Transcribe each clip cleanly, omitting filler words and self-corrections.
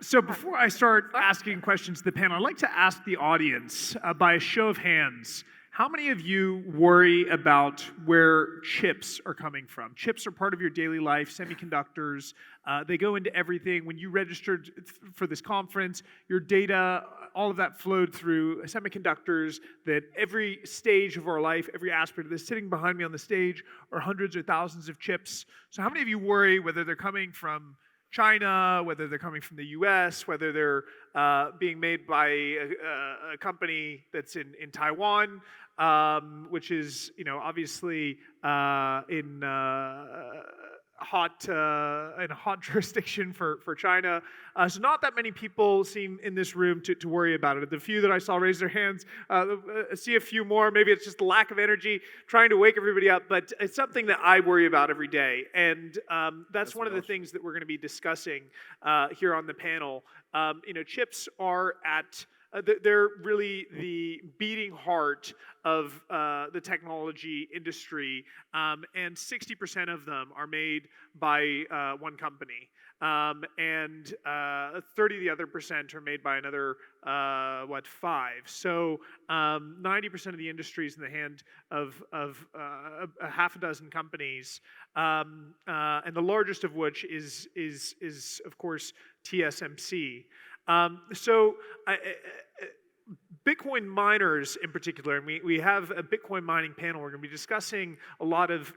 So before I start asking questions to the panel, I'd like to ask the audience, by a show of hands, how many of you worry about where chips are coming from? Chips are part of your daily life, semiconductors. They go into everything. When you registered for this conference, your data, all of that flowed through semiconductors, that every stage of our life, every aspect of this, sitting behind me on the stage are hundreds or thousands of chips. So how many of you worry whether they're coming from China, whether they're coming from the US, whether they're being made by a company that's in Taiwan, which is, obviously in a hot jurisdiction for China. So not that many people seem in this room to worry about it. The few that I saw raise their hands, see a few more. Maybe it's just lack of energy, trying to wake everybody up. But it's something that I worry about every day. And that's one of the things that we're going to be discussing here on the panel. Chips are they're really the beating heart of the technology industry, and 60% of them are made by one company, and 30 of the other percent are made by another, 5. So 90% of the industry is in the hand of a half a dozen companies, and the largest of which is of course TSMC. Bitcoin miners in particular, and we have a Bitcoin mining panel. We're going to be discussing a lot of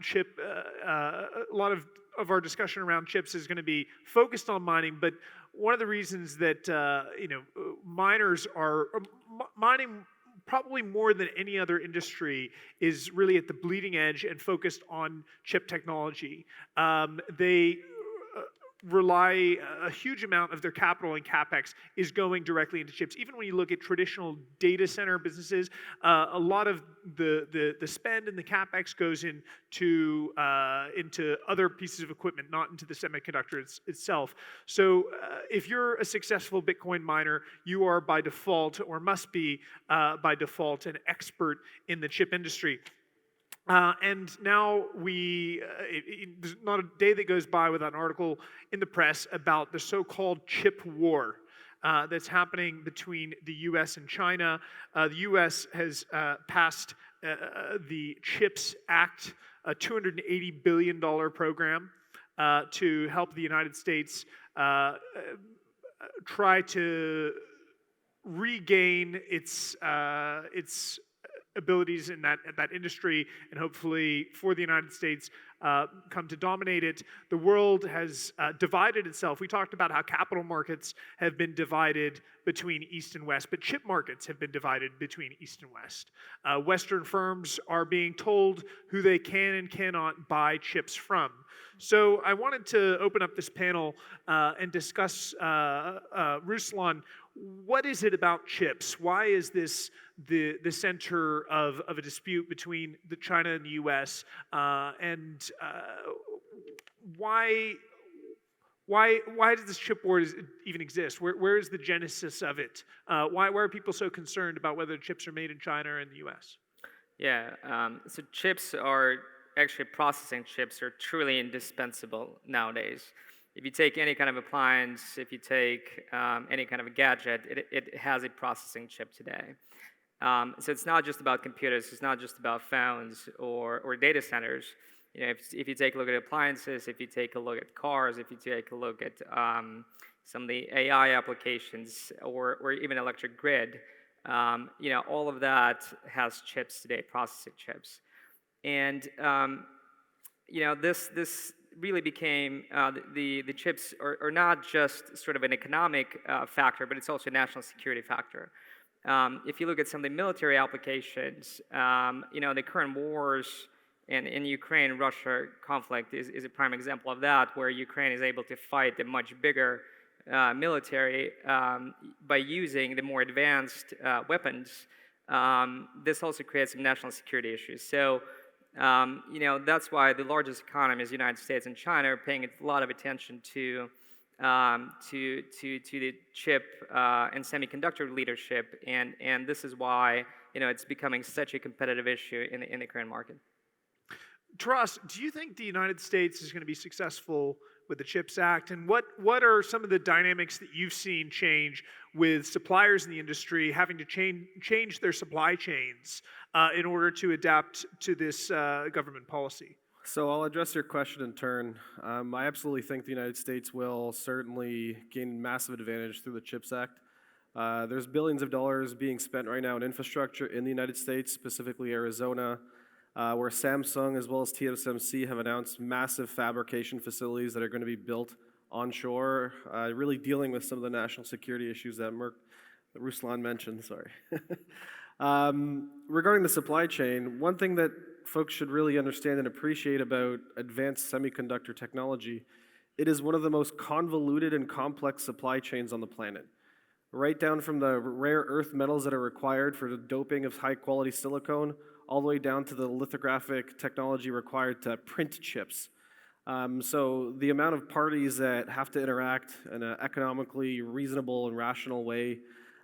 our discussion around chips is going to be focused on mining. But one of the reasons that miners are mining probably more than any other industry is really at the bleeding edge and focused on chip technology. They rely a huge amount of their capital and capex is going directly into chips. Even when you look at traditional data center businesses, a lot of the spend and the capex goes into other pieces of equipment, not into the semiconductor itself. So if you're a successful Bitcoin miner, you are by default, or must be by default, an expert in the chip industry. And now there's not a day that goes by without an article in the press about the so-called chip war that's happening between the US and China. The US has passed the CHIPS Act, a $280 billion program to help the United States try to regain its abilities in that industry, and hopefully for the United States come to dominate it. The world has divided itself. We talked about how capital markets have been divided between East and West, but chip markets have been divided between East and West. Western firms are being told who they can and cannot buy chips from. So I wanted to open up this panel and discuss, Ruslan, what is it about chips? Why is this the center of a dispute between China and the U.S.? And why does this chip war even exist? Where is the genesis of it? Why are people so concerned about whether chips are made in China or in the U.S.? Yeah, so chips are actually processing chips are truly indispensable nowadays. If you take any kind of appliance, if you take any kind of a gadget, it has a processing chip today. So it's not just about computers, it's not just about phones or data centers. If you take a look at appliances, if you take a look at cars, if you take a look at some of the AI applications or even electric grid, all of that has chips today, processing chips. And this really became, the chips are not just sort of an economic factor, but it's also a national security factor. If you look at some of the military applications, the current wars in Ukraine-Russia conflict is a prime example of that, where Ukraine is able to fight a much bigger military by using the more advanced weapons. This also creates some national security issues. So that's why the largest economies, the United States and China, are paying a lot of attention to the chip and semiconductor leadership, and this is why it's becoming such a competitive issue in the current market. Taras, do you think the United States is going to be successful with the CHIPS Act? And what are some of the dynamics that you've seen change with suppliers in the industry having to change their supply chains in order to adapt to this government policy? So I'll address your question in turn. I absolutely think the United States will certainly gain massive advantage through the CHIPS Act. There's billions of dollars being spent right now in infrastructure in the United States, specifically Arizona, where Samsung as well as TSMC have announced massive fabrication facilities that are going to be built onshore, really dealing with some of the national security issues that Ruslan mentioned. Sorry. Regarding the supply chain, one thing that folks should really understand and appreciate about advanced semiconductor technology, it is one of the most convoluted and complex supply chains on the planet. Right down from the rare earth metals that are required for the doping of high-quality silicone, all the way down to the lithographic technology required to print chips. So the amount of parties that have to interact in an economically reasonable and rational way,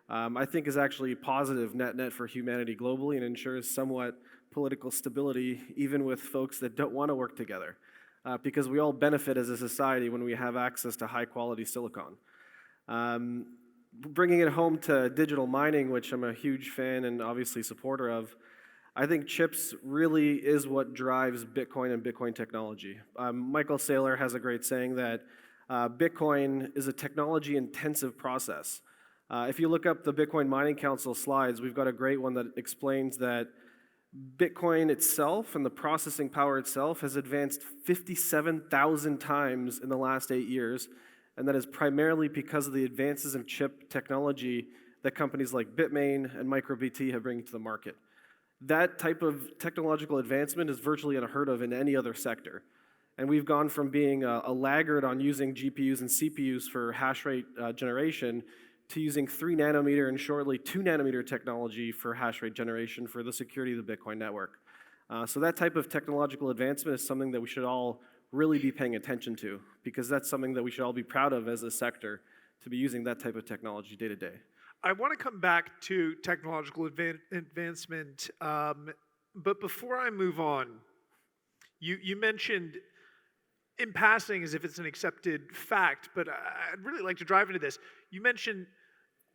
I think is actually positive net-net for humanity globally and ensures somewhat political stability, even with folks that don't want to work together, because we all benefit as a society when we have access to high-quality silicon. Bringing it home to digital mining, which I'm a huge fan and obviously supporter of, I think chips really is what drives Bitcoin and Bitcoin technology. Michael Saylor has a great saying that Bitcoin is a technology-intensive process. If you look up the Bitcoin Mining Council slides, we've got a great one that explains that Bitcoin itself and the processing power itself has advanced 57,000 times in the last 8 years, and that is primarily because of the advances in chip technology that companies like Bitmain and MicroBT have bringing to the market. That type of technological advancement is virtually unheard of in any other sector. And we've gone from being a laggard on using GPUs and CPUs for hash rate generation to using 3 nanometer and shortly 2 nanometer technology for hash rate generation for the security of the Bitcoin network. So that type of technological advancement is something that we should all really be paying attention to, because that's something that we should all be proud of as a sector, to be using that type of technology day to day. I want to come back to technological advancement, but before I move on, you mentioned in passing as if it's an accepted fact, but I'd really like to drive into this. You mentioned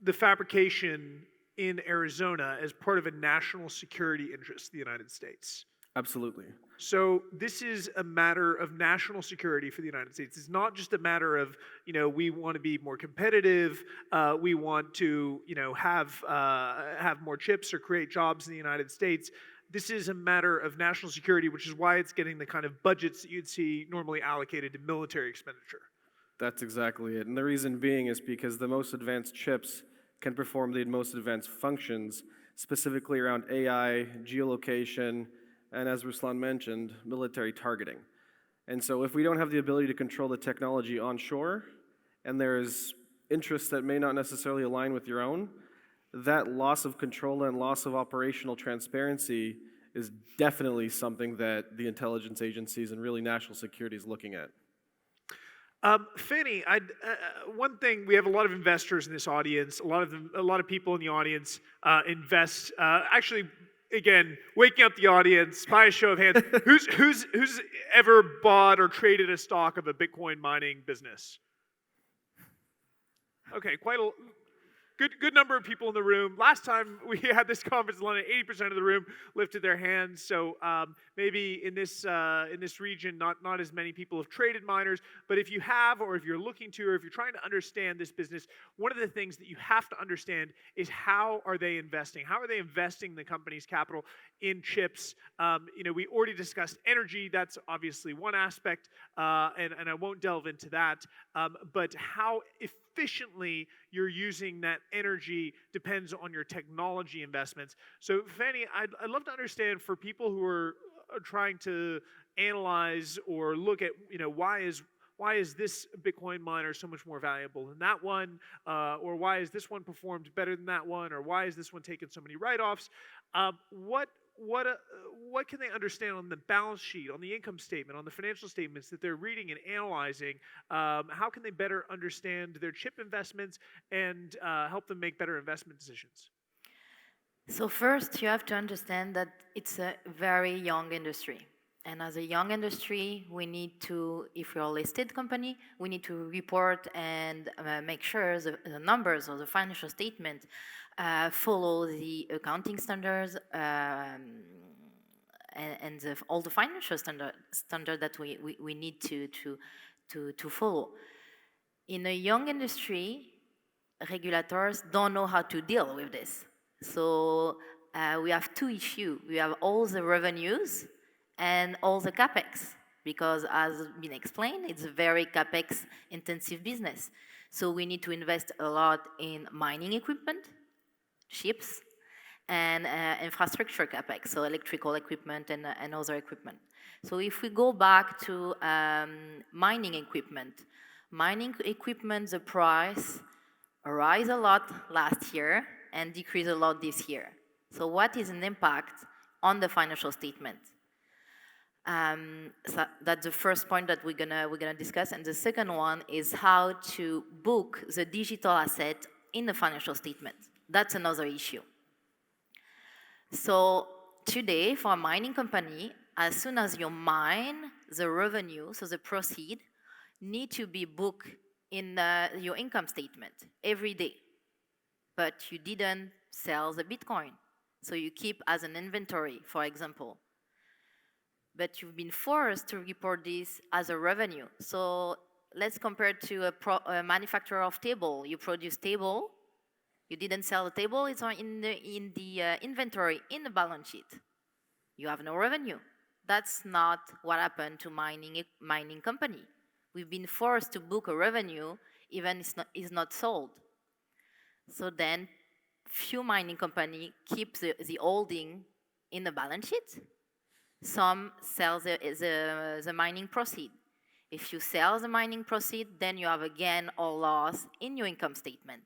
the fabrication in Arizona as part of a national security interest of the United States. Absolutely. So this is a matter of national security for the United States. It's not just a matter of, we want to be more competitive, we want to, have more chips or create jobs in the United States. This is a matter of national security, which is why it's getting the kind of budgets that you'd see normally allocated to military expenditure. That's exactly it. And the reason being is because the most advanced chips can perform the most advanced functions, specifically around AI, geolocation, and as Ruslan mentioned, military targeting. And so if we don't have the ability to control the technology onshore, and there's interests that may not necessarily align with your own, that loss of control and loss of operational transparency is definitely something that the intelligence agencies and really national security is looking at. Fanny, one thing, we have a lot of investors in this audience. A lot of people in the audience invest. Actually, again, waking up the audience by a show of hands. Who's ever bought or traded a stock of a Bitcoin mining business? Okay, quite a good number of people in the room. Last time we had this conference in London, 80% of the room lifted their hands. So maybe in this region, not as many people have traded miners. But if you have, or if you're looking to, or if you're trying to understand this business, one of the things that you have to understand is how are they investing? How are they investing the company's capital in chips? We already discussed energy. That's obviously one aspect, and I won't delve into that. But how efficiently you're using that energy depends on your technology investments. So, Fanny, I'd love to understand for people who are trying to analyze or look at, why is this Bitcoin miner so much more valuable than that one, or why is this one performed better than that one, or why is this one taken so many write-offs? What can they understand on the balance sheet, on the income statement, on the financial statements that they're reading and analyzing? How can they better understand their chip investments and help them make better investment decisions? So first, you have to understand that it's a very young industry. And as a young industry, we need to, if we're a listed company, we need to report and make sure the numbers or the financial statement follow the accounting standards and all the financial standard that we need to follow. In a young industry, regulators don't know how to deal with this. So we have two issues. We have all the revenues and all the capex, because as been explained, it's a very capex intensive business. So we need to invest a lot in mining equipment, ships, and infrastructure capex, so electrical equipment and other equipment. So if we go back to mining equipment, the price rise a lot last year and decrease a lot this year. So what is an impact on the financial statement? So that's the first point that we're gonna discuss, and the second one is how to book the digital asset in the financial statement. That's another issue. So today, for a mining company, as soon as you mine, the revenue, so the proceed, need to be booked in your income statement every day. But you didn't sell the Bitcoin, so you keep as an inventory, for example. But you've been forced to report this as a revenue. So let's compare to a manufacturer of table. You produce table, you didn't sell the table, it's in the inventory, in the balance sheet. You have no revenue. That's not what happened to mining company. We've been forced to book a revenue even it's not sold. So then few mining company keep the holding in the balance sheet. Some sell the mining proceed. If you sell the mining proceed, then you have a gain or loss in your income statement.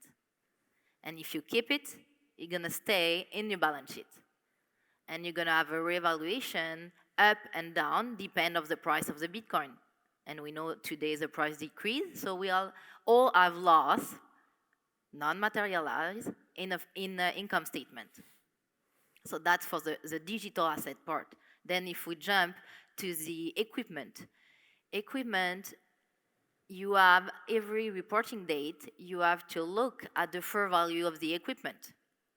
And if you keep it, you're gonna stay in your balance sheet. And you're gonna have a revaluation up and down, depend of the price of the Bitcoin. And we know today the price decreased, so we all have loss, non-materialized, in the income statement. So that's for the digital asset part. Then if we jump to the equipment, you have every reporting date, you have to look at the fair value of the equipment.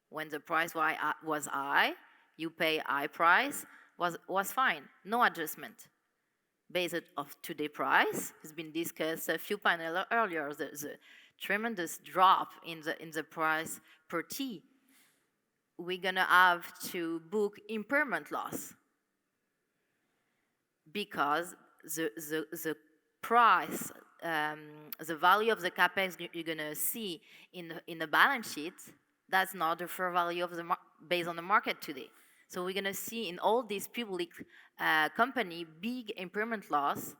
When the price was high, you pay high price, was fine, no adjustment. Based of today's price, it's been discussed a few panels earlier, the tremendous drop in the price per T. We're gonna have to book impairment loss, because the price, the value of the capex you're gonna see in the balance sheet, that's not the fair value of based on the market today. So we're gonna see in all these public company big impairment loss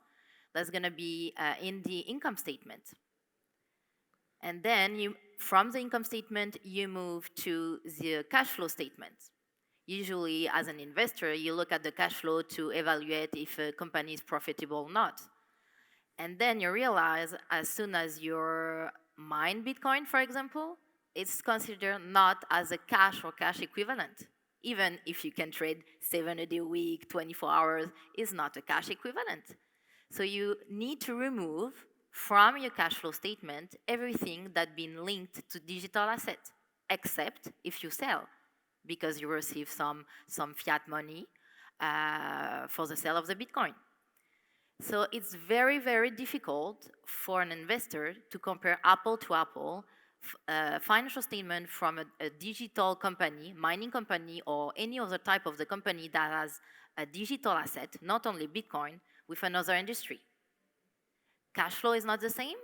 that's gonna be in the income statement. And then from the income statement, you move to the cash flow statement. Usually, as an investor, you look at the cash flow to evaluate if a company is profitable or not. And then you realize, as soon as you mine Bitcoin, for example, it's considered not as a cash or cash equivalent. Even if you can trade 7 a day a week, 24 hours, it's not a cash equivalent. So you need to remove from your cash flow statement everything that's been linked to digital assets, except if you sell, because you receive some fiat money for the sale of the Bitcoin. So it's very, very difficult for an investor to compare apple to apple financial statement from a digital company, mining company, or any other type of the company that has a digital asset, not only Bitcoin, with another industry. Cash flow is not the same.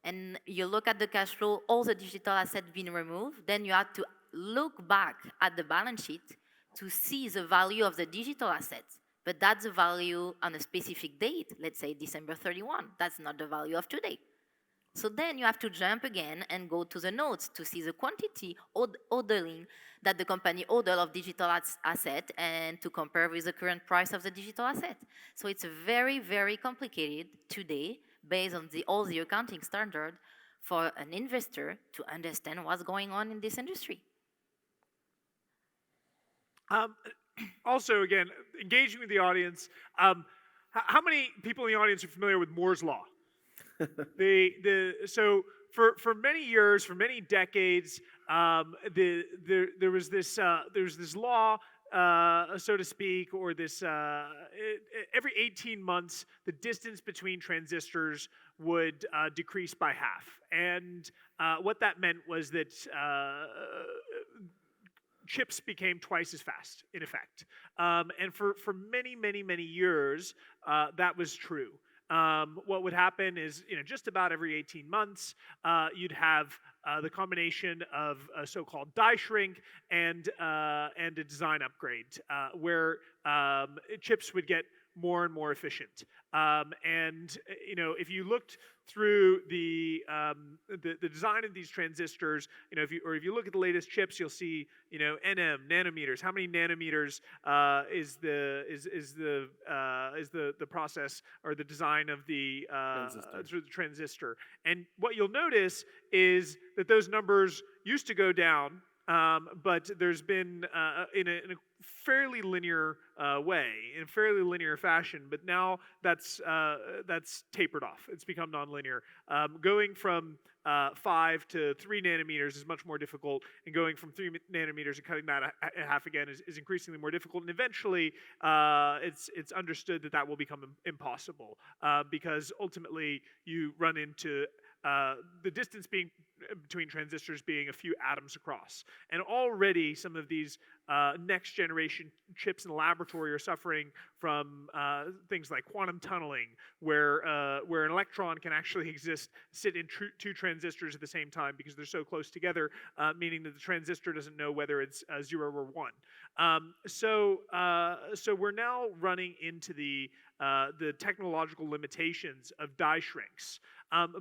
And you look at the cash flow, all the digital assets being removed, then you have to look back at the balance sheet to see the value of the digital assets. But that's the value on a specific date, let's say December 31. That's not the value of today. So then you have to jump again and go to the notes to see the quantity ordering that the company ordered of digital asset and to compare with the current price of the digital asset. So it's very, very complicated today based on all the accounting standard for an investor to understand what's going on in this industry. Also, again, engaging with the audience. How many people in the audience are familiar with Moore's law? So for many years, for many decades, there was this law, so to speak, or this every 18 months, the distance between transistors would decrease by half, and what that meant was that chips became twice as fast, in effect. And for many years, that was true. What would happen is, just about every 18 months, you'd have the combination of a so-called die shrink and a design upgrade, where chips would get more and more efficient. And if you looked through the design of these transistors, if you look at the latest chips, you'll see nanometers. How many nanometers is the process or the design of the transistor? And what you'll notice is that those numbers used to go down. But there's been in a fairly linear way, in a fairly linear fashion. But now that's tapered off. It's become nonlinear. Going from 5 to 3 nanometers is much more difficult, and going from 3 nanometers and cutting that in half again is increasingly more difficult. And eventually, it's understood that will become impossible because ultimately you run into the distance between transistors being a few atoms across. And already some of these next generation chips in the laboratory are suffering from things like quantum tunneling, where an electron can actually sit in two transistors at the same time because they're so close together, meaning that the transistor doesn't know whether it's 0 or 1. So we're now running into the technological limitations of die shrinks.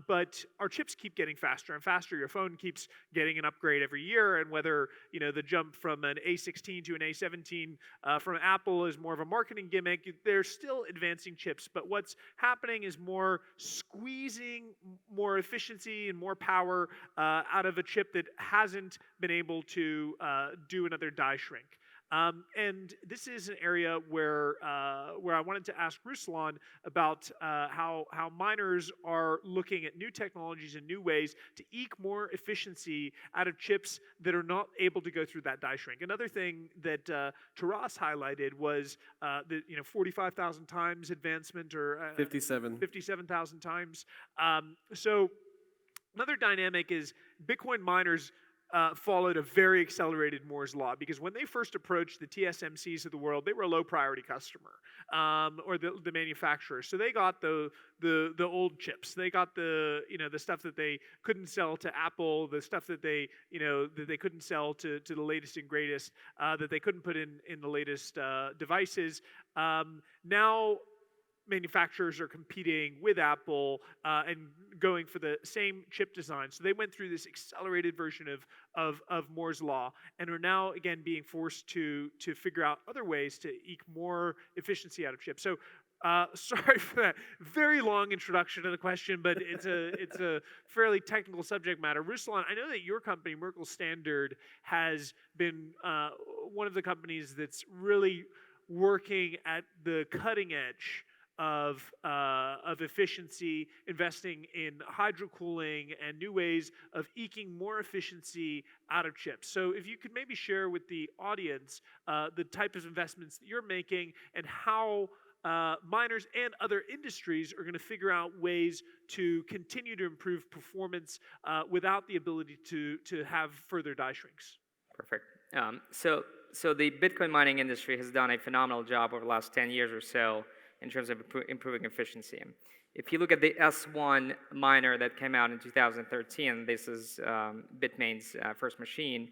But our chips keep getting faster and faster. Your phone keeps getting an upgrade every year, and whether the jump from an A16 to an A17 from Apple is more of a marketing gimmick, they're still advancing chips. But what's happening is more squeezing more efficiency and more power out of a chip that hasn't been able to do another die shrink. And this is an area where I wanted to ask Ruslan about how miners are looking at new technologies and new ways to eke more efficiency out of chips that are not able to go through that die shrink. Another thing that Taras highlighted was the 45,000 times advancement, or 57,000 times. So another dynamic is Bitcoin miners followed a very accelerated Moore's law, because when they first approached the TSMCs of the world, they were a low priority customer, or the manufacturer. So they got the old chips. They got the stuff that they couldn't sell to Apple, the stuff that they couldn't sell to the latest and greatest, that they couldn't put in the latest devices. Now manufacturers are competing with Apple and going for the same chip design. So they went through this accelerated version of Moore's law, and are now again being forced to figure out other ways to eke more efficiency out of chips. So sorry for that very long introduction to the question, but it's a fairly technical subject matter. Ruslan, I know that your company, Merkle Standard, has been one of the companies that's really working at the cutting edge of efficiency, investing in hydrocooling and new ways of eking more efficiency out of chips. So if you could maybe share with the audience the type of investments that you're making, and how miners and other industries are going to figure out ways to continue to improve performance without the ability to have further die shrinks. Perfect. So the Bitcoin mining industry has done a phenomenal job over the last 10 years or so in terms of improving efficiency. If you look at the S1 miner that came out in 2013, this is Bitmain's first machine,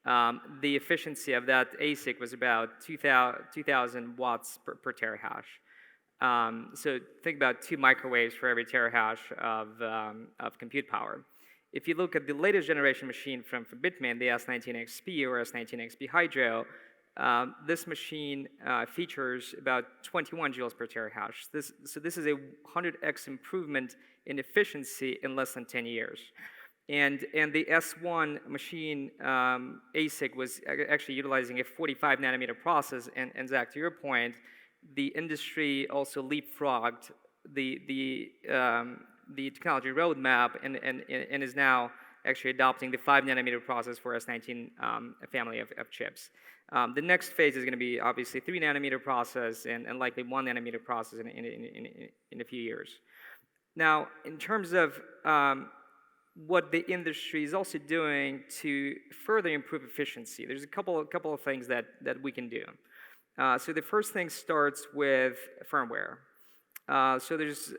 the efficiency of that ASIC was about 2,000 watts per terahash. So think about 2 microwaves for every terahash of compute power. If you look at the latest generation machine from Bitmain, the S19 XP or S19 XP Hydro, this machine features about 21 joules per terahash. So this is a 100x improvement in efficiency in less than 10 years. And the S1 machine ASIC was actually utilizing a 45 nanometer process. And Zach, to your point, the industry also leapfrogged the technology roadmap and is now actually adopting the 5 nanometer process for S19 family of chips. The next phase is going to be obviously 3 nanometer process and likely 1 nanometer process in a few years. Now, in terms of what the industry is also doing to further improve efficiency, there's a couple of things that we can do. So the first thing starts with firmware. So there's,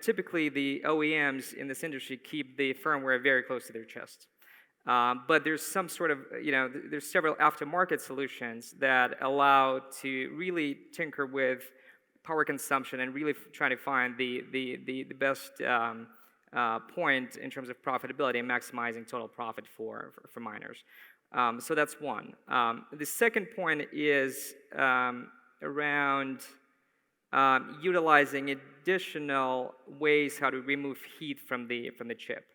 typically the OEMs in this industry keep the firmware very close to their chest. But there's some sort of, there's several aftermarket solutions that allow to really tinker with power consumption and really try to find the best point in terms of profitability and maximizing total profit for miners. So that's one. The second point is around utilizing additional ways how to remove heat from the chip.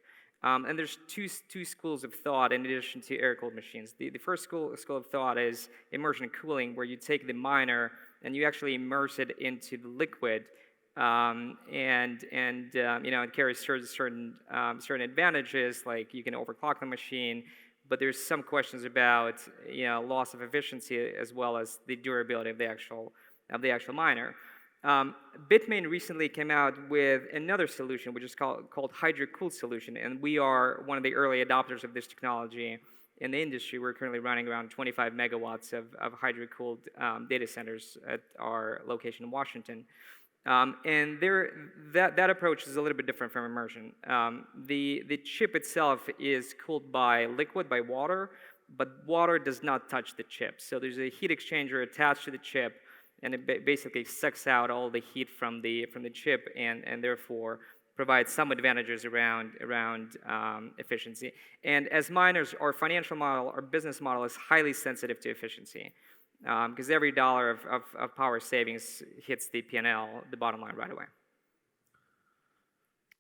And there's two schools of thought in addition to air-cooled machines. The first school of thought is immersion cooling, where you take the miner and you actually immerse it into the liquid, it carries certain advantages, like you can overclock the machine, but there's some questions about loss of efficiency as well as the durability of the actual miner. Bitmain recently came out with another solution, which is called hydro-cooled solution, and we are one of the early adopters of this technology in the industry. We're currently running around 25 megawatts of hydro-cooled data centers at our location in Washington. And that approach is a little bit different from immersion. The chip itself is cooled by liquid, by water, but water does not touch the chip. So there's a heat exchanger attached to the chip, and it basically sucks out all the heat from the chip and therefore provides some advantages around efficiency. And as miners, our financial model, our business model is highly sensitive to efficiency, because every dollar of power savings hits the P&L, the bottom line, right away.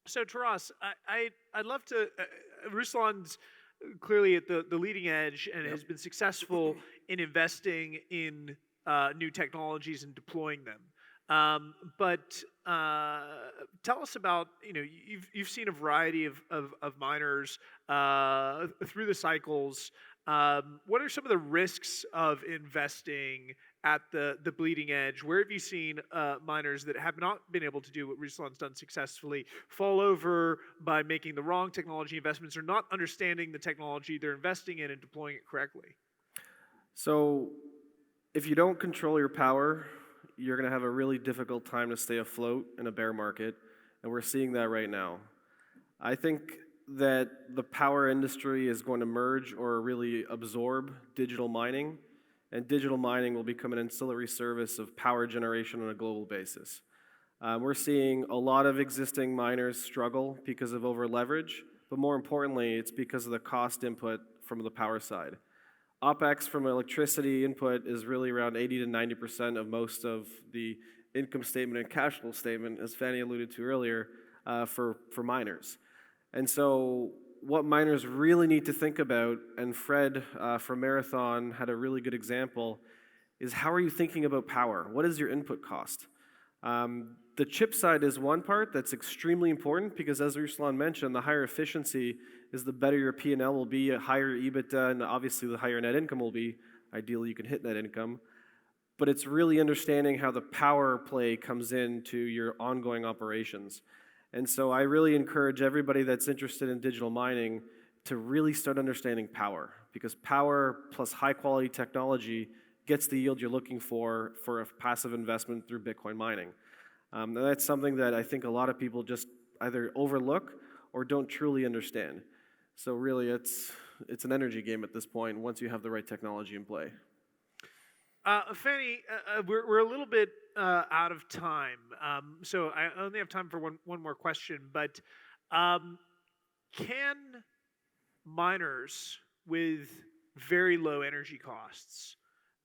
So Taras, I'd love to, Ruslan's clearly at the leading edge and has been successful in investing in new technologies and deploying them. But tell us about, you've seen a variety of miners through the cycles. What are some of the risks of investing at the bleeding edge? Where have you seen miners that have not been able to do what Ruslan's done successfully fall over by making the wrong technology investments or not understanding the technology they're investing in and deploying it correctly? So if you don't control your power, you're going to have a really difficult time to stay afloat in a bear market, and we're seeing that right now. I think that the power industry is going to merge or really absorb digital mining, and digital mining will become an ancillary service of power generation on a global basis. We're seeing a lot of existing miners struggle because of over-leverage, but more importantly, it's because of the cost input from the power side. OpEx from electricity input is really around 80 to 90% of most of the income statement and cash flow statement, as Fanny alluded to earlier, for miners. And so what miners really need to think about, and Fred from Marathon had a really good example, is how are you thinking about power? What is your input cost? The chip side is one part that's extremely important because, as Ruslan mentioned, the higher efficiency is the better your P&L will be, a higher EBITDA, and obviously the higher net income will be. Ideally, you can hit net income. But it's really understanding how the power play comes into your ongoing operations. And so I really encourage everybody that's interested in digital mining to really start understanding power, because power plus high-quality technology gets the yield you're looking for a passive investment through Bitcoin mining. And that's something that I think a lot of people just either overlook or don't truly understand. So really, it's an energy game at this point once you have the right technology in play. Fanny, we're a little bit out of time, so I only have time for one more question. But can miners with very low energy costs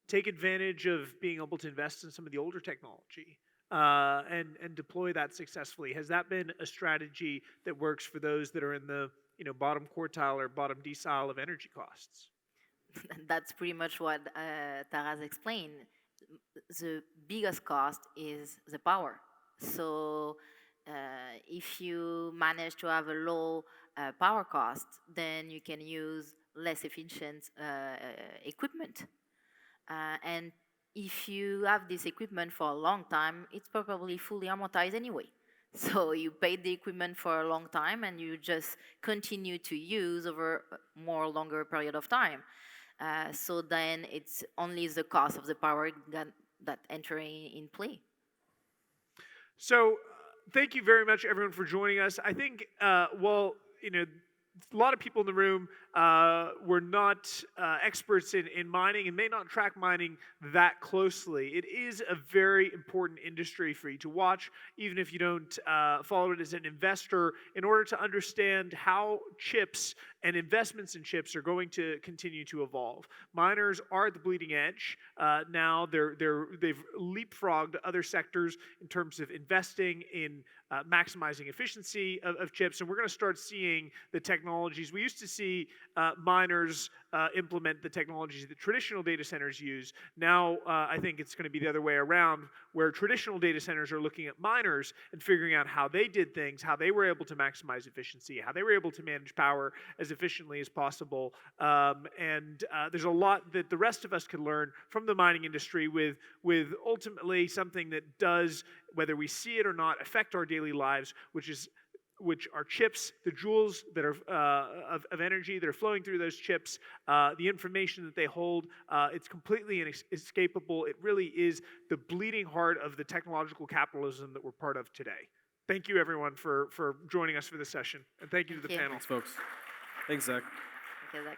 take advantage of being able to invest in some of the older technology and deploy that successfully? Has that been a strategy that works for those that are in the bottom quartile or bottom decile of energy costs. That's pretty much what Taras explained. The biggest cost is the power. So if you manage to have a low power cost, then you can use less efficient equipment. And if you have this equipment for a long time, it's probably fully amortized anyway. So you paid the equipment for a long time and you just continue to use over a more longer period of time. So then it's only the cost of the power that enter in play. So thank you very much, everyone, for joining us. I think, a lot of people in the room were not experts in mining and may not track mining that closely. It is a very important industry for you to watch, even if you don't follow it as an investor, in order to understand how chips and investments in chips are going to continue to evolve. Miners are at the bleeding edge. Now they've leapfrogged other sectors in terms of investing in maximizing efficiency of chips, and we're going to start seeing the technologies. We used to see miners implement the technologies that traditional data centers use. Now I think it's going to be the other way around, where traditional data centers are looking at miners and figuring out how they did things, how they were able to maximize efficiency, how they were able to manage power as efficiently as possible. And there's a lot that the rest of us can learn from the mining industry with ultimately something that does, whether we see it or not, affect our daily lives, which are chips, the joules that are of energy that are flowing through those chips, the information that they hold. It's completely inescapable. It really is the bleeding heart of the technological capitalism that we're part of today. Thank you, everyone, for joining us for this session. And thank you to the panel. Thanks, folks. Thanks, Zach. Okay, Zach.